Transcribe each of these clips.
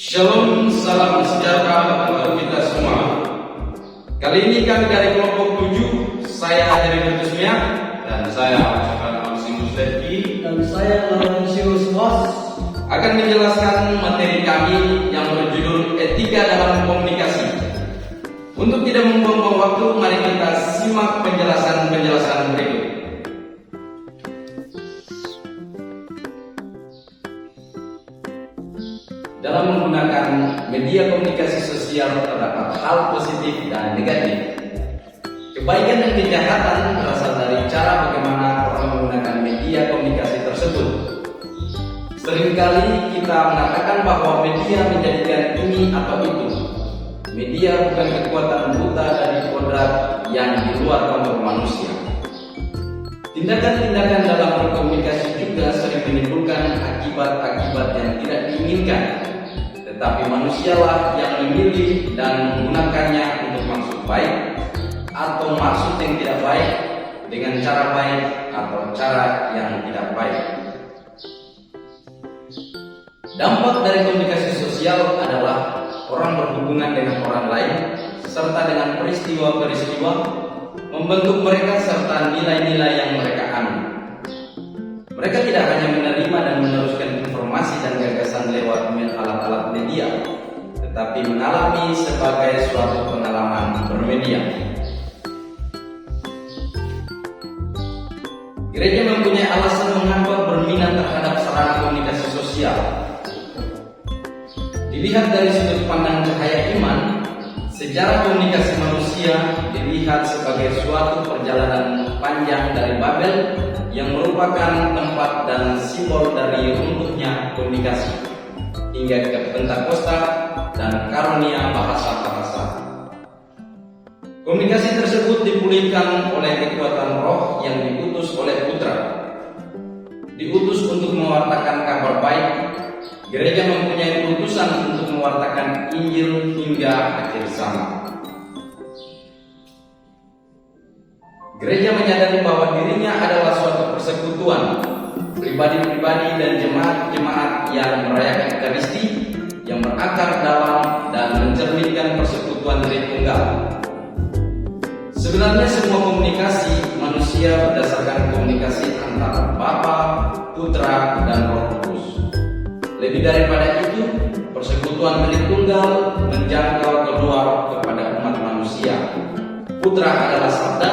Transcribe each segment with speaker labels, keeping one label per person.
Speaker 1: Shalom, salam sejahtera untuk kita semua. Kali ini kami dari kelompok 7, saya Heribertus Mia dan saya Alsimus Lerki
Speaker 2: dan saya Laurentius Bos
Speaker 1: akan menjelaskan materi kami yang berjudul Etika dalam Komunikasi. Untuk tidak membuang waktu, mari kita simak penjelasan berikut. Dalam menggunakan media komunikasi sosial terdapat hal positif dan negatif. Kebaikan dan kejahatan berasal dari cara bagaimana orang menggunakan media komunikasi tersebut. Seringkali kita mengatakan bahwa media menjadikan ini atau itu. Media bukan kekuatan buta dari kodrat yang di luar kontrol manusia. Tindakan-tindakan dalam berkomunikasi juga sering menimbulkan akibat-akibat yang tidak diinginkan. Tetapi manusialah yang memilih dan menggunakannya untuk maksud baik atau maksud yang tidak baik, dengan cara baik atau cara yang tidak baik. Dampak dari komunikasi sosial adalah orang berhubungan dengan orang lain serta dengan peristiwa-peristiwa, membentuk mereka serta nilai-nilai yang mereka anut. Mereka tidak hanya menerima dan meneruskan informasi dan gagasan lewat alat-alat media, tetapi mengalami sebagai suatu pengalaman bermedia. Gereja mempunyai alasan mengapa berminat terhadap sarana komunikasi sosial. Dilihat dari sudut pandang cahaya iman, sejarah komunikasi manusia dilihat sebagai suatu perjalanan panjang dari Babel yang merupakan tempat dan simbol dari runtuhnya komunikasi hingga ke Pentakosta dan karunia bahasa-bahasa. Komunikasi tersebut dipulihkan oleh kekuatan roh yang diutus oleh Putra. Diutus untuk mewartakan kabar baik. Gereja mempunyai utusan untuk mewartakan Injil hingga akhir zaman. Gereja menyadari bahwa dirinya adalah suatu persekutuan pribadi-pribadi dan jemaat-jemaat yang merayakan Ekaristi, yang berakar dalam dan mencerminkan persekutuan Tritunggal. Sebenarnya semua komunikasi manusia berdasarkan komunikasi antara Bapa, Putra, dan Roh Kudus. Lebih daripada itu, persekutuan Tritunggal menjangkau keluar kepada umat manusia. Putra adalah sabda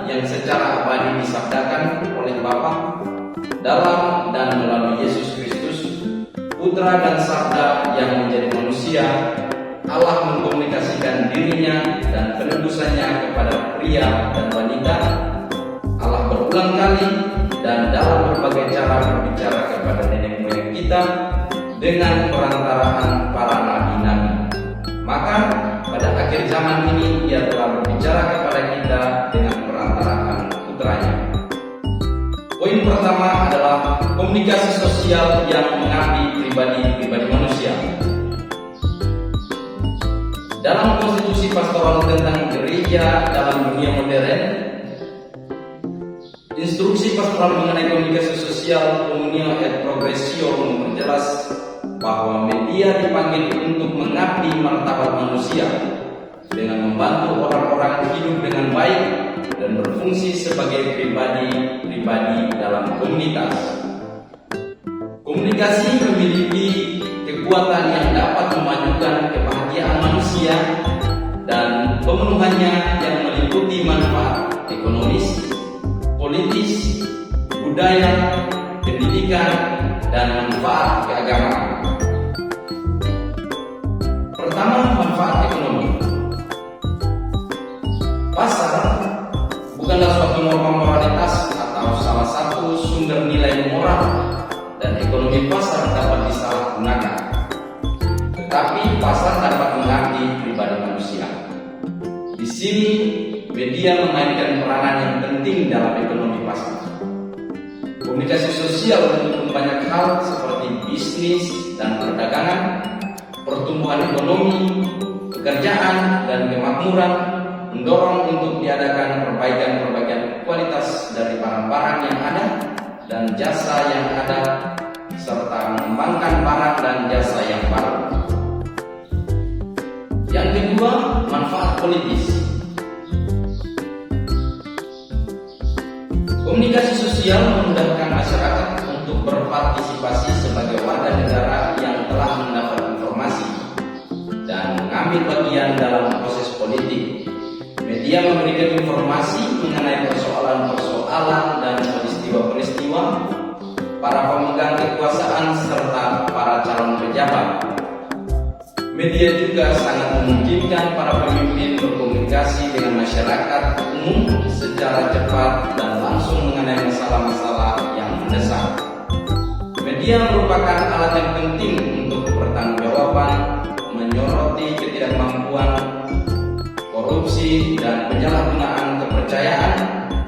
Speaker 1: yang secara abadi disabdakan oleh Bapa dalam dan melalui Yesus Kristus. Putra dan sabda yang menjadi manusia, Allah mengkomunikasikan dirinya dan penebusannya kepada pria dan wanita. Allah berulang kali dan dalam berbagai cara berbicara kepada nenek moyang kita dengan perantaraan para nabi-nabi. Maka pada akhir zaman ini Ia telah berbicara kepada kita dengan perantaraan putranya. Poin pertama adalah komunikasi sosial yang mengabdi pribadi manusia. Dalam konstitusi pastoral tentang gereja dalam dunia modern, instruksi pastoral mengenai komunikasi sosial Communio et Progressio memperjelas bahwa media dipanggil untuk mengabdi martabat manusia dengan membantu orang-orang hidup dengan baik dan berfungsi sebagai pribadi-pribadi dalam komunitas. Komunikasi memiliki kekuatan yang dapat memajukan kebahagiaan manusia dan pemenuhannya yang meliputi manfaat ekonomis, politis, budaya, pendidikan, dan manfaat keagamaan. Pertama, manfaat ekonomi. Pasar bukanlah suatu norma moralitas atau salah satu sumber nilai moral, dan ekonomi pasar dapat disalahgunakan. Tetapi pasar dapat mengabdi pribadi manusia. Di sini media memainkan peranan yang penting dalam ekonomi pasar. Komunikasi sosial mendukung banyak hal seperti bisnis dan perdagangan, pertumbuhan ekonomi, pekerjaan, dan kemakmuran, mendorong untuk diadakan perbaikan kualitas dari barang-barang yang ada dan jasa yang ada, serta mengembangkan barang dan jasa yang baru. politis. Komunikasi sosial memudahkan masyarakat untuk berpartisipasi sebagai warga negara yang telah mendapat informasi dan mengambil bagian dalam proses politik. Media memberikan informasi mengenai persoalan-persoalan dan peristiwa-peristiwa, para pemegang kekuasaan serta para calon pejabat. Media juga sangat memungkinkan para pemimpin berkomunikasi dengan masyarakat umum secara cepat dan langsung mengenai masalah-masalah yang mendesak. Media merupakan alat yang penting untuk pertanggungjawaban, menyoroti ketidakmampuan, korupsi, dan penyalahgunaan kepercayaan.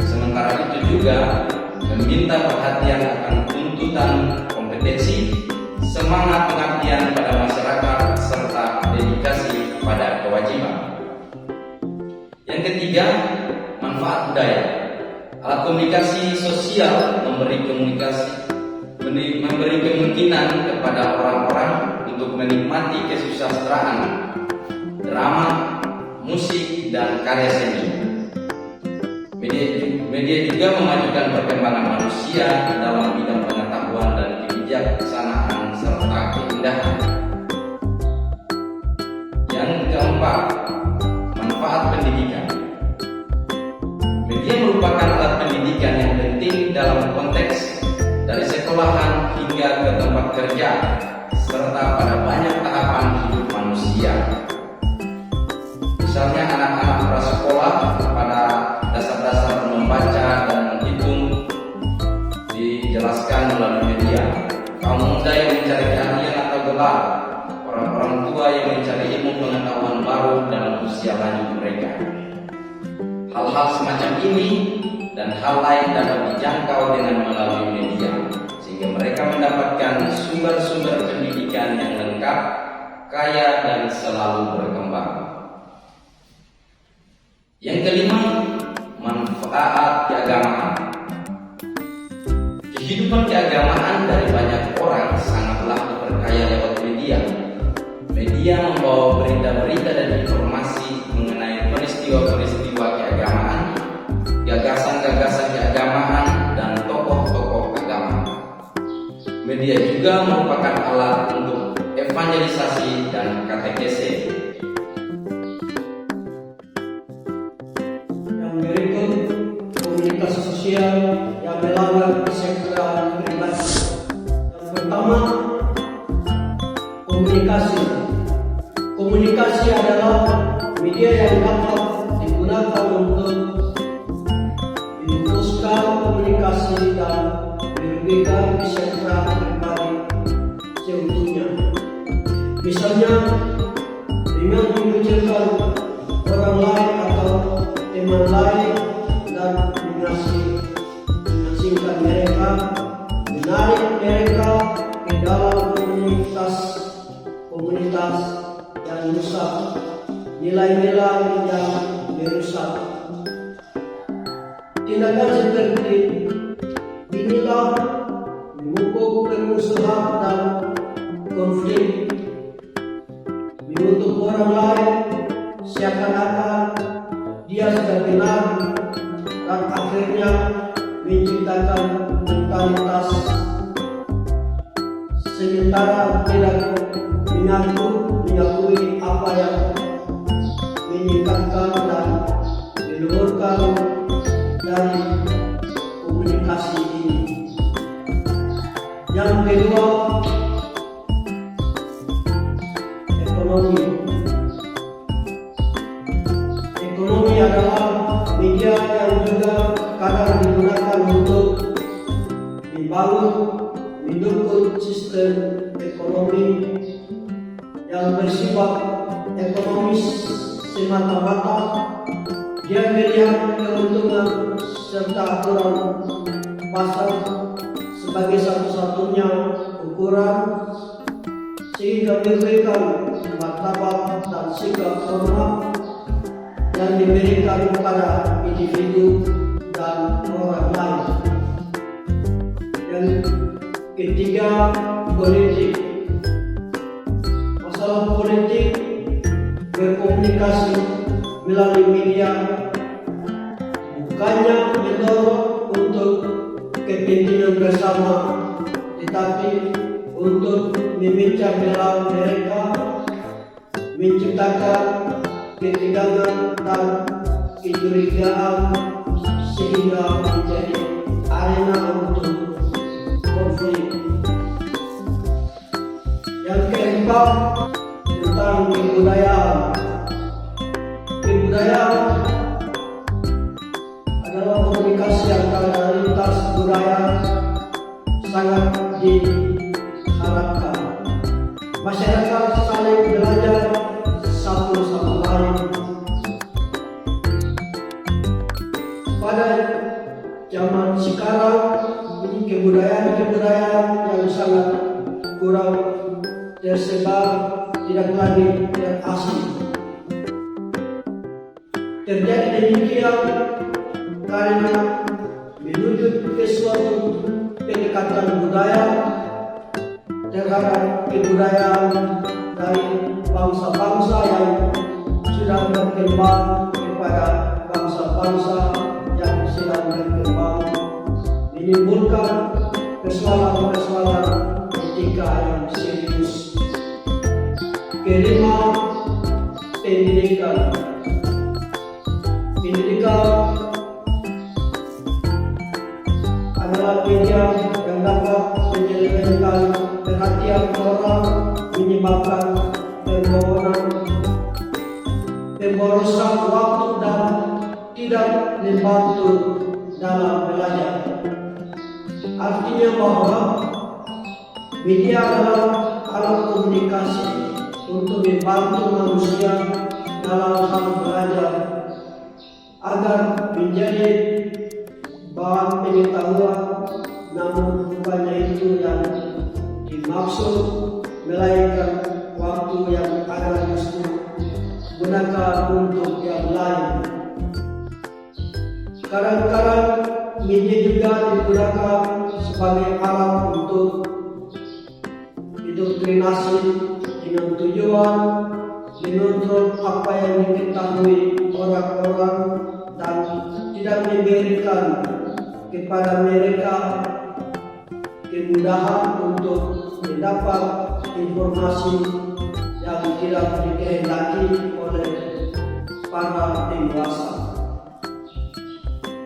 Speaker 1: Sementara itu juga meminta perhatian akan tuntutan kompetensi, semangat pengabdian pada masyarakat, serta dedikasi pada kewajiban. Yang ketiga, manfaat budaya. Alat komunikasi sosial memberi kemungkinan kepada orang-orang untuk menikmati kesusastraan, drama, musik, dan karya seni. Media juga memajukan perkembangan manusia dalam bidang pengetahuan dan kebijaksanaan serta keindahan. Yang keempat, manfaat pendidikan. Media merupakan alat pendidikan yang penting dalam konteks dari sekolahan hingga ke tempat kerja serta pada banyak tahapan hidup manusia. Misalnya anak-anak prasekolah pada dasar-dasar membaca dan menghitung dijelaskan melalui media. Kaum muda yang mencari keahlian atau gelar, orang-orang tua yang mencari ilmu pengetahuan baru dalam usia lanjut mereka. Hal-hal semacam ini dan hal lain dapat dijangkau dengan melalui media, sehingga mereka mendapatkan sumber-sumber pendidikan yang lengkap, kaya, dan selalu berkembang. Yang kelima, manfaat keagamaan. Kehidupan keagamaan dari banyak orang sangatlah diperkaya lewat media. Media membawa berita-berita dan informasi mengenai peristiwa-peristiwa keagamaan, gagasan-gagasan keagamaan, dan tokoh-tokoh agama. Media juga merupakan alat untuk evangelisasi dan katekese.
Speaker 2: Komunikasi sosial yang melanggar kesetaraan pribadi. Yang pertama, komunikasi. Komunikasi adalah media yang dapat digunakan untuk memutuskan komunikasi dan merugikan kesetaraan pribadi seutuhnya. Misalnya, dengan mengucilkan orang lain atau teman lain dan mengasingkan mereka, menarik mereka ke dalam komunitas yang rusak, nilai-nilai yang merusak. Tindakan seperti inilah memupuk permusuhan dan konflik, mengutuk orang lain seakan-akan dia sudah benar, dan akhirnya menciptakan mentalitas sementara tidak mengakui apa yang meningkatkan dan meluhurkan dari komunikasi ini. Yang kedua, ekonomi. Ekonomi adalah media yang juga kadang digunakan untuk mendukung sistem ekonomi yang bersifat ekonomis semata-mata. Dia melihat keuntungan serta aturan pasar sebagai satu-satunya ukuran, sehingga memberikan martabat dan sikap hormat yang diberikan kepada individu dan orang lain. Yang ketiga, politik. Masalah politik berkomunikasi melalui media bukannya mendorong untuk kepentingan bersama, tetapi untuk memecah belah mereka, menciptakan ketegangan dan kecurigaan sehingga menjadi arena untuk konflik. Yang keempat, tentang kebudayaan. Kebudayaan adalah komunikasi antara lintas budaya sangat diharapkan. Masyarakat saling belajar satu sama lain. Pada zaman sekarang ini kebudayaan yang sangat kurang tersebar, tidak lagi terasing. Terjadi demikian karena menuju ke suatu pendekatan budaya terhadap kebudayaan dari bangsa-bangsa yang sudah berkembang kepada bangsa-bangsa yang sedang berkembang, menimbulkan persoalan-persoalan etika yang serius. Kelima, pendidikan. Pendidikan adalah media yang dapat menyelesaikan perhatian orang, menyebabkan pemborosan waktu dan tidak membantu dalam belajar. Artinya bahwa media adalah alat komunikasi untuk membantu manusia dalam hal belajar agar menjadi bahan pengetahuan, namun bukannya itu yang dimaksud, melainkan waktu yang ada justru gunakan untuk yang lain. Kadang-kadang media juga digunakan sebagai alat untuk indoktrinasi dengan tujuan mengontrol apa yang diketahui orang-orang dan tidak memberikan kepada mereka kemudahan untuk mendapat informasi yang tidak dikehendaki oleh para penguasa.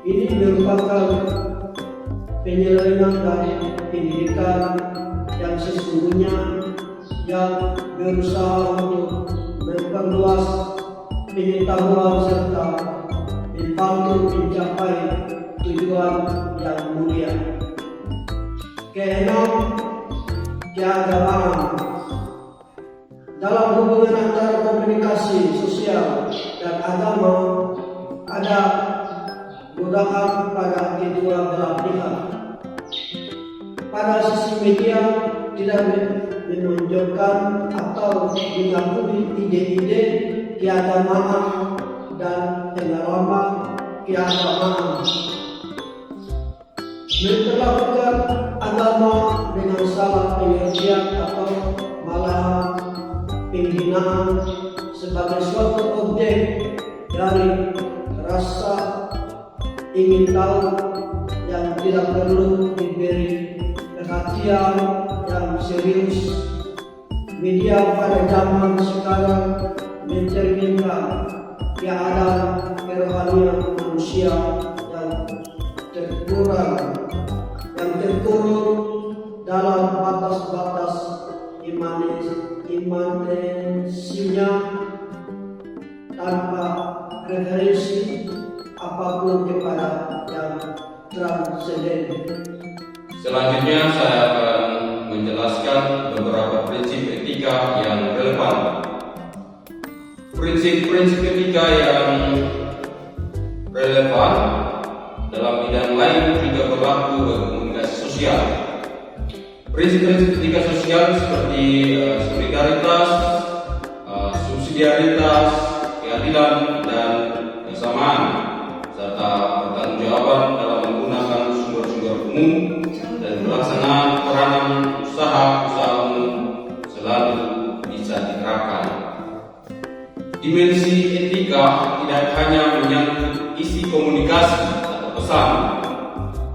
Speaker 2: Ini merupakan penyelewengan dari pendidikan yang sesungguhnya yang berusaha untuk memperluas pengetahuan serta membantu mencapai tujuan yang mulia. Keenam, keagamaan. Dalam hubungan antara komunikasi sosial dan agama ada godaan pada kedua belah pihak. Pada sisi media tidak menunjukkan atau mengakui ide-ide keagamaan dan pengalaman keagamaan. Memperlakukan agama dengan salah pengertian atau malah penghinaan sebagai suatu objek dari rasa ingin tahu yang tidak perlu diberi perhatian yang serius. Media pada zaman sekarang mencerminkan keadaan kerohanian manusia yang terkurung dalam batas-batas imanensinya tanpa referensi apapun kepada yang transenden.
Speaker 1: Selanjutnya saya akan menjelaskan beberapa prinsip etika yang relevan. Prinsip-prinsip etika yang relevan dalam bidang lain juga berlaku bagi komunikasi sosial. Prinsip-prinsip etika sosial seperti solidaritas, subsidiaritas, keadilan, dan kesamaan, serta pertanggungjawaban dalam menggunakan sumber-sumber umum dan pelaksanaan peranan usaha umum selalu bisa diterapkan. Dimensi etika tidak hanya menyangkut isi komunikasi atau pesan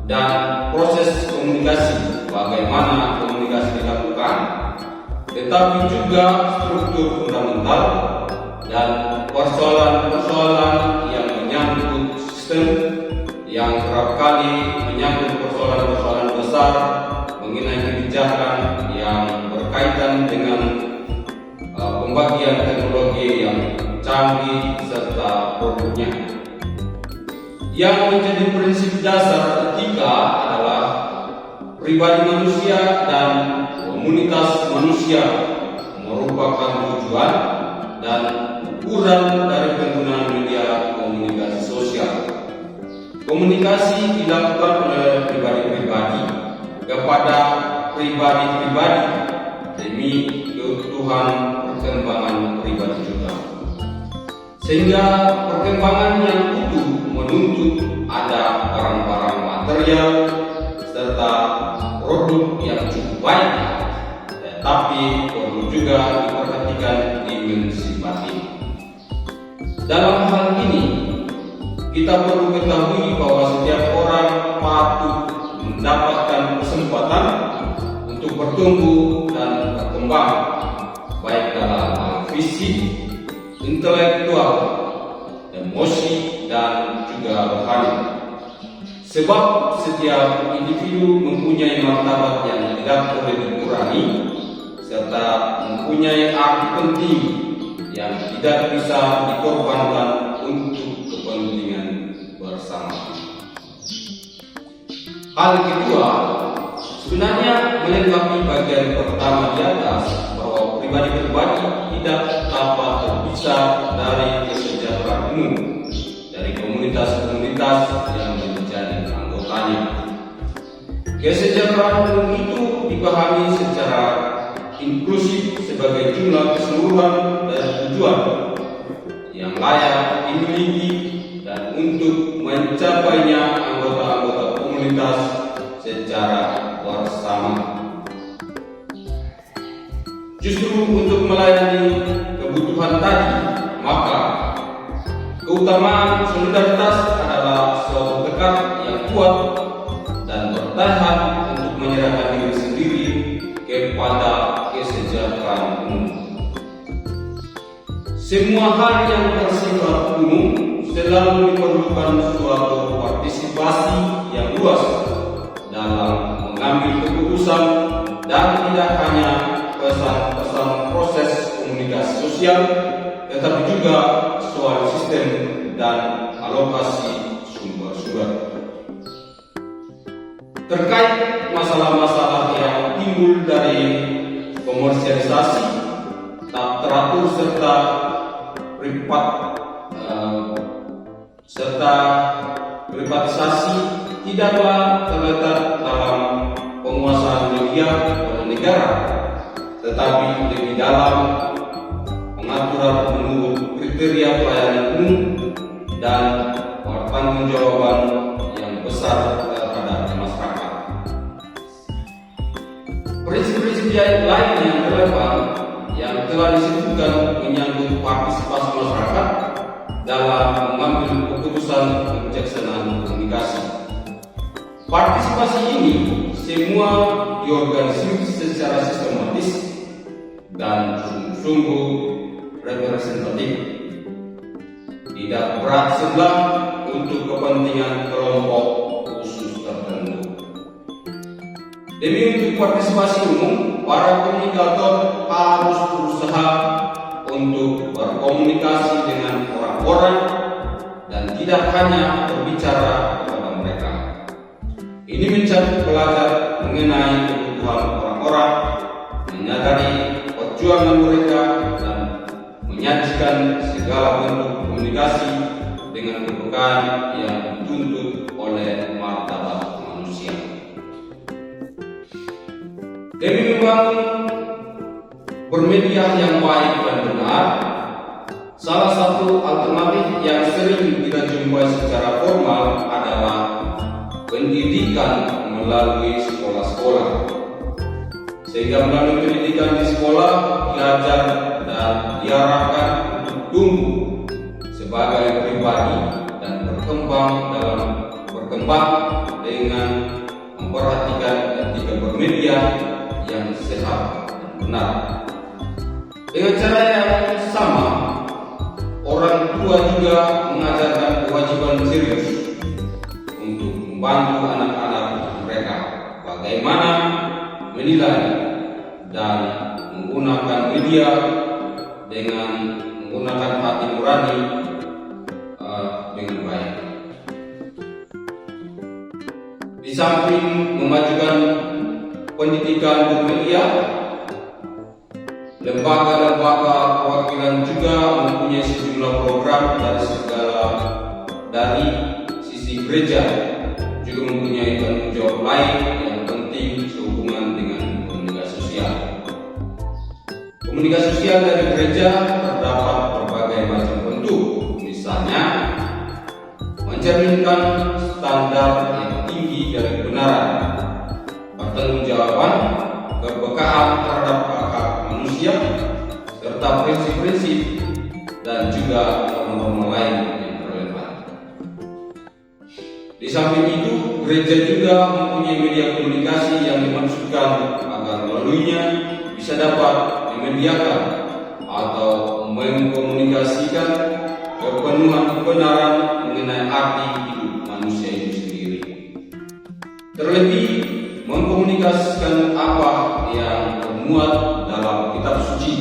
Speaker 1: dan proses komunikasi, bagaimana komunikasi dilakukan, tetapi juga struktur fundamental dan persoalan-persoalan yang menyangkut sistem, yang kerap kali menyangkut persoalan-persoalan besar mengenai kebijakan yang berkaitan dengan pembagian teknologi yang canggih serta produknya. Yang menjadi prinsip dasar etika adalah pribadi manusia dan komunitas manusia merupakan tujuan dan ukuran dari penggunaan media komunikasi sosial. Komunikasi dilakukan oleh pribadi-pribadi kepada pribadi-pribadi demi keutuhan perkembangan pribadi juga. Sehingga perkembangan yang utuh menuntut ada barang-barang material serta produk yang cukup baik, tetapi perlu juga diperhatikan dimensi batin. Dalam hal ini, kita perlu ketahui bahwa setiap orang patut mendapatkan kesempatan untuk bertumbuh dan berkembang, baik dalam hal fisik, intelektual, emosi, dan juga rohani. Sebab setiap individu mempunyai martabat yang tidak boleh dikurangi serta mempunyai arti penting yang tidak bisa dikorbankan untuk kepentingan bersama. Hal kedua, sebenarnya melengkapi bagian pertama di atas, bahwa pribadi-pribadi tidak dapat terpisah dari kesejahteraan umum, dari komunitas-komunitas yang menjadi anggotanya. Kesejahteraan umum itu dipahami secara inklusif sebagai jumlah keseluruhan dari tujuan yang layak dimiliki dan untuk mencapainya anggota-anggota komunitas secara bersama. Justru untuk melayani kebutuhan tadi, maka keutamaan solidaritas adalah suatu tekad yang kuat dan bertahan untuk menyerahkan diri sendiri kepada kesejahteraan umum. Semua hal yang bersifat umum selalu diperlukan suatu partisipasi yang luas dalam mengambil keputusan dan tidak hanya pesan-pesan proses komunikasi sosial, tetapi juga soal sistem dan alokasi sumber-sumber. Terkait masalah-masalah yang timbul dari komersialisasi, tak teratur serta privatisasi tidaklah terletak dalam penguasaan media oleh negara, tetapi lebih dalam pengaturan menurut kriteria pelayanan umum dan pertanggungjawaban yang besar terhadap masyarakat. Prinsip-prinsip lain yang relevan yang telah disebutkan menyangkut partisipasi masyarakat dalam mengambil keputusan kebijaksanaan komunikasi. Partisipasi ini semua diorganisir secara sistematis dan sungguh-sungguh representatif, tidak berat sebelah untuk kepentingan kelompok khusus tertentu. Demi untuk partisipasi umum, para komunikator harus berusaha untuk berkomunikasi dengan orang-orang dan tidak hanya berbicara kepada mereka. Ini mencari pelajar mengenai kebutuhan orang-orang, menyadari perjuangan mereka, dan menyajikan segala bentuk komunikasi dengan kepekaan yang dituntut oleh martabat manusia. Demi membangun bermedia yang baik dan benar, salah satu alternatif yang sering kita jumpai secara formal adalah pendidikan melalui sekolah-sekolah. Sehingga melalui pendidikan di sekolah, diajar dan diarahkan untuk tumbuh sebagai pribadi dan berkembang dengan memperhatikan etika bermedia yang sehat dan benar. Dengan cara yang sama, orang tua juga mengajarkan kewajiban serius untuk membantu anak-anak mereka bagaimana menilai dan menggunakan media dengan menggunakan hati nurani dengan baik. Di samping memajukan pendidikan bermedia, lembaga-lembaga perwakilan juga mempunyai sejumlah program dari sisi gereja, juga mempunyai tanggung jawab lain yang penting sehubungan dengan komunikasi sosial. Komunikasi sosial dari gereja terdapat berbagai macam bentuk, misalnya mencerminkan standar yang tinggi dari kebenaran, pertanggungjawaban, kepekaan terhadap hak manusia, serta prinsip-prinsip dan juga norma-norma lain yang relevan. Di samping itu, gereja juga mempunyai media komunikasi yang dimaksudkan agar melaluinya bisa dapat memediakan atau mengkomunikasikan kepenuhan kebenaran mengenai arti hidup manusia itu sendiri. Terlebih, mengkomunikasikan apa yang termuat dalam kitab suci,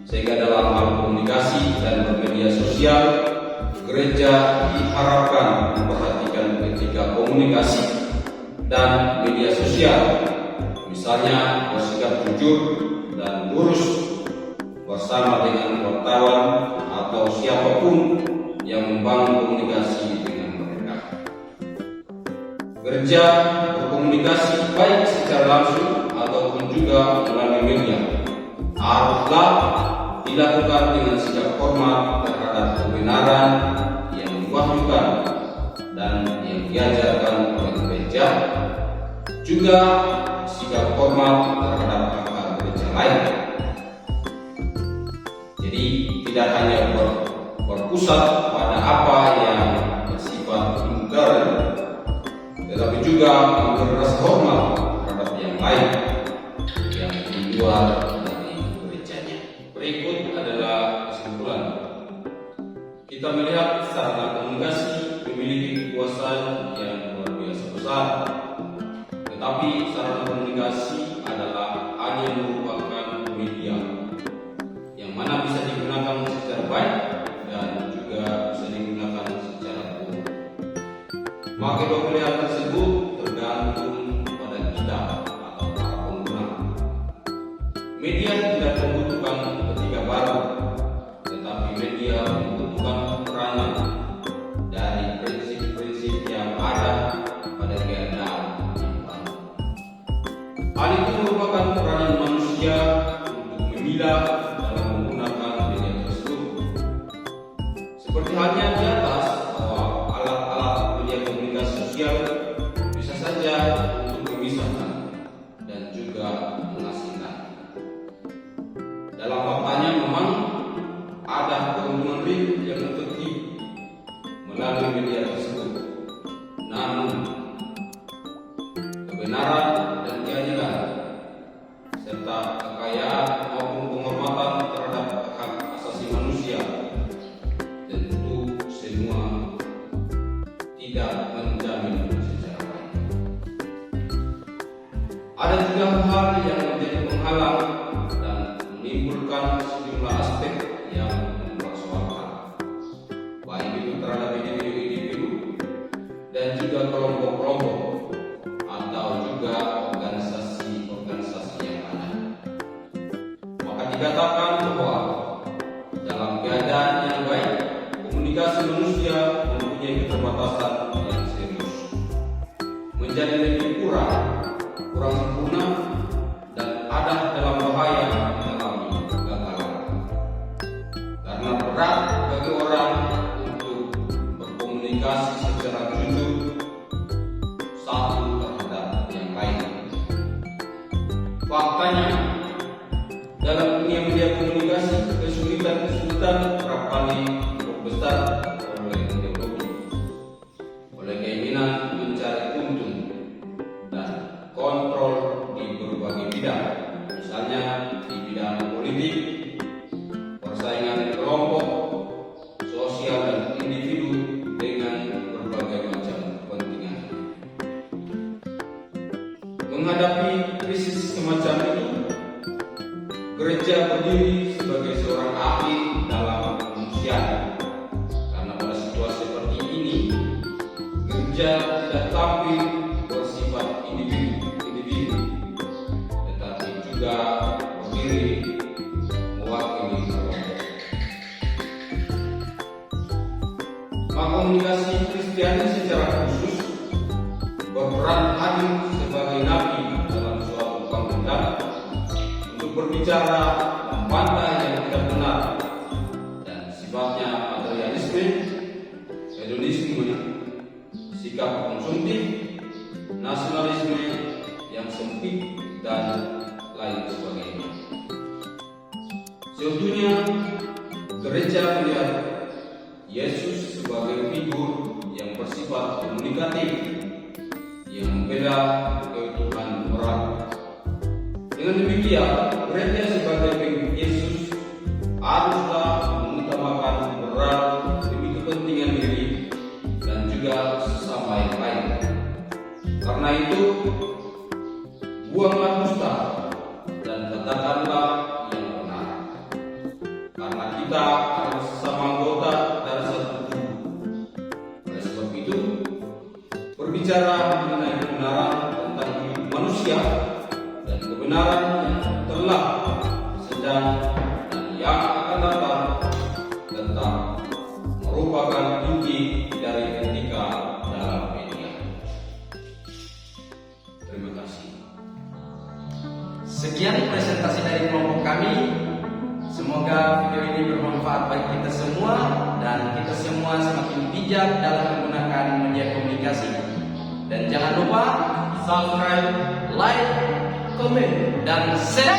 Speaker 1: sehingga dalam hal komunikasi dan bermedia sosial, gereja diharapkan memperhatikan etika komunikasi dan media sosial, misalnya bersikap jujur dan lurus bersama dengan wartawan atau siapapun yang membangun komunikasi dengan mereka. Gereja berkomunikasi baik secara langsung ataupun juga melalui media haruslah dilakukan dengan sikap hormat terhadap kebenaran yang diwahyukan dan yang diajarkan oleh gereja, juga sikap hormat terhadap hak gereja lain. Jadi tidak hanya berpusat pada apa yang bersifat intern, tetapi juga memberi rasa hormat terhadap yang lain yang di luar dari gerejanya. Berikut adalah kesimpulan. Kita melihat sarana komunikasi memiliki kekuasaan yang luar biasa besar, tetapi sarana komunikasi adalah hanya merupakan media yang mana bisa digunakan secara baik dan juga bisa digunakan secara buruk. Maka kedua pilihan tersebut tergantung pada kita atau para pengguna. Media tidak membutuhkan etika baru, tetapi media membutuhkan peranan dari prinsip-prinsip yang ada pada keadaan yang baru. Hal itu merupakan peranan manusia untuk memilah dalam menggunakan media tersebut. Seperti halnya di atas, bahwa alat-alat media komunikasi sosial bisa saja untuk memisahkan dan juga mengasingkan. Dalam faktanya memang ada keuntungan real yang efektif melalui media tersebut. Namun, kebenaran dan keadilan serta kekayaan maupun penghormatan terhadap hak asasi manusia tentu semua tidak menjamin secara baik. Ada juga hal yang menjadi penghalang dan menimbulkan sejumlah aspek yang mempersoalkan, baik itu terhadap individu-individu dan juga kelompok-kelompok atau juga organisasi-organisasi yang ada. Maka dikatakan bahwa dalam keadaan yang baik, komunikasi manusia mempunyai keterbatasan yang serius, menjadi lebih kurang sempurna, dan ada dalam bahaya mengalami kegagalan. Karena berat bagi orang untuk berkomunikasi secara jujur satu terhadap yang lain. Faktanya, dalam dunia media komunikasi, kesulitan tingkat kesulitan kerap kali besar oleh ideologi, oleh keinginan mencari untung dan kontrol di berbagai bidang, misalnya di bidang politik, persaingan kelompok, sosial dan individu dengan berbagai macam kepentingan. Menghadapi krisis semacam itu, gereja berdiri sebagai seorang ahli dalam kemanusiaan. Karena pada situasi seperti ini, gereja tidak tampil bersifat individu, tetapi juga berdiri mewakili kelompok. Komunikasi Kristiani secara khusus berperan hadir sebagai nabi dalam suatu pemerintahan untuk berbicara membantah yang tidak benar dan sifatnya materialisme, hedonisme, sikap konsumtif, nasionalisme yang sempit dan lain sebagainya. Seutuhnya gereja melihat Yesus sebagai figur yang bersifat komunikatif yang membela keutuhan moral. Dengan demikian, gereja sebagai pengikut Yesus haruslah mengutamakan moral demi kepentingan diri dan juga sesama yang lain. Karena itu, buanglah dusta dan katakanlah yang benar. Karena kita adalah sesama anggota dari satu tubuh. Oleh sebab itu, berbicara mengenai kebenaran tentang hidup manusia dan kebenaran yang telah, sedang, dan yang akan datang tetap merupakan inti dari etika dalam media. Terima kasih.
Speaker 3: Sekian presentasi dari kelompok kami. Semoga video ini bermanfaat bagi kita semua dan kita semua semakin bijak dalam menggunakan media komunikasi. Dan jangan lupa subscribe, like, komen, dan share.